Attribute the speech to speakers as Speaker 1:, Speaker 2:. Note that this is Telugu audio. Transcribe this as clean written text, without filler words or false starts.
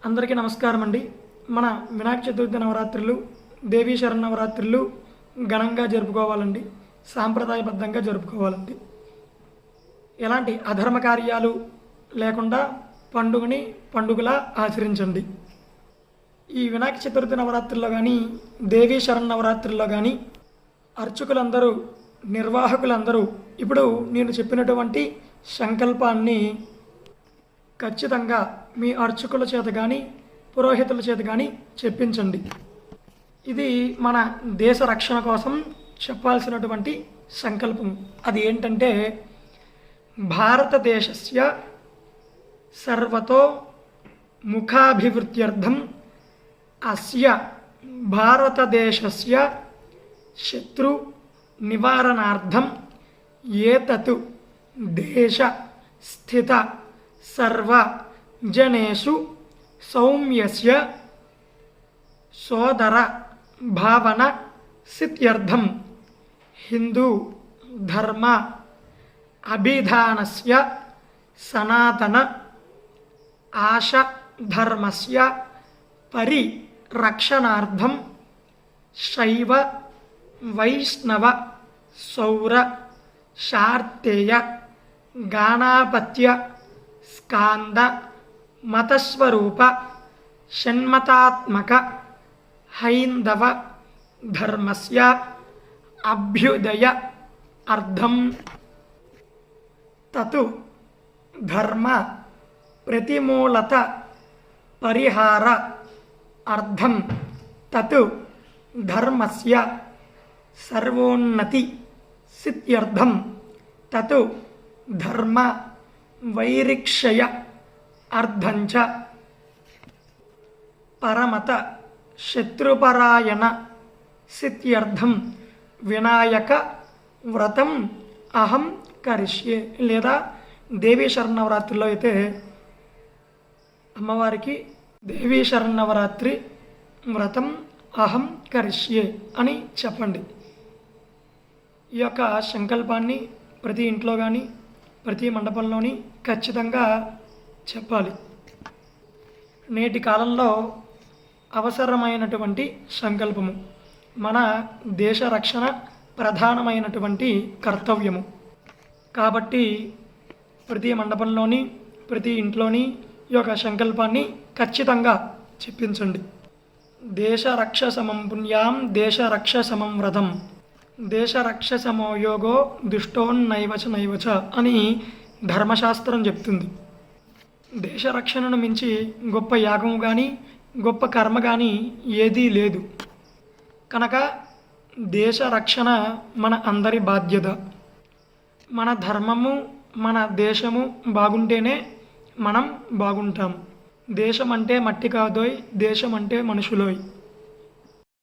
Speaker 1: అందరికీ నమస్కారం అండి. మన వినాయక చతుర్థి నవరాత్రులు, దేవీ శరన్నవరాత్రులు ఘనంగా జరుపుకోవాలండి. సాంప్రదాయబద్ధంగా జరుపుకోవాలండి. ఎలాంటి అధర్మ కార్యాలు లేకుండా పండుగని పండుగలా ఆచరించండి. ఈ వినాయక చతుర్థి నవరాత్రుల్లో కానీ, దేవీ శరన్నవరాత్రుల్లో కానీ అర్చకులందరూ, నిర్వాహకులందరూ ఇప్పుడు నేను చెప్పినటువంటి సంకల్పాన్ని ఖచ్చితంగా మీ అర్చకుల చేత కానీ, పురోహితుల చేత కానీ చెప్పించండి. ఇది మన దేశ రక్షణ కోసం చెప్పాల్సినటువంటి సంకల్పం. అది ఏంటంటే, భారతదేశస్య సర్వతో ముఖాభివృద్ధ్యర్థం అస్య భారతదేశస్య శత్రు నివారణార్థం ఏతత్ దేశ స్థిత సర్వ జనేషు సౌమ్యస్య సోదర భావన సిద్ధ్యర్థం హిందూ ధర్మ అభిధానస్య సనాతన ఆశ ధర్మస్య పరిరక్షణార్థం శైవ వైష్ణవ సౌర శార్తేయ గాణాపత్య స్కాంద మతస్వరూప షణ్మతాత్మక హైందవ ధర్మస్య అభ్యుదయ అర్థం తతు ధర్మ ప్రతిమూలత పరిహార అర్థం తత్ ధర్మస్య సర్వోన్నతి సిద్ధ్యర్థం తత్ ధర్మ వైరిక్షయ అర్థంచ పరమత శత్రుపరాయణ సిద్ధ్యర్థం వినాయక వ్రతం అహం కరిష్యే. లేదా దేవీ శరన్నవరాత్రిలో అయితే అమ్మవారికి దేవీ శరన్నవరాత్రి వ్రతం అహం కరిష్యే అని చెప్పండి. ఈ యొక్క సంకల్పాన్ని ప్రతి ఇంట్లో కానీ, ప్రతి మండపంలోని ఖచ్చితంగా చెప్పాలి. నేటి కాలంలో అవసరమైనటువంటి సంకల్పము. మన దేశ రక్షణ ప్రధానమైనటువంటి కర్తవ్యము. కాబట్టి ప్రతి మండపంలోని, ప్రతి ఇంట్లోని ఈ యొక్క సంకల్పాన్ని ఖచ్చితంగా చెప్పించండి. దేశ రక్ష సమం పుణ్యాం దేశ రక్ష సమం వ్రతం దేశ రక్ష సమో యోగో దుష్టోన్నైవచ నైవచ అని ధర్మశాస్త్రం చెప్తుంది. దేశ రక్షణను మించి గొప్ప యాగం కానీ, గొప్ప కర్మ కానీ ఏదీ లేదు. కనుక దేశ రక్షణ మన అందరి బాధ్యత. మన ధర్మము, మన దేశము బాగుంటేనే మనం బాగుంటాం. దేశం అంటే మట్టి కాదోయ్, దేశం అంటే మనుషులోయ్.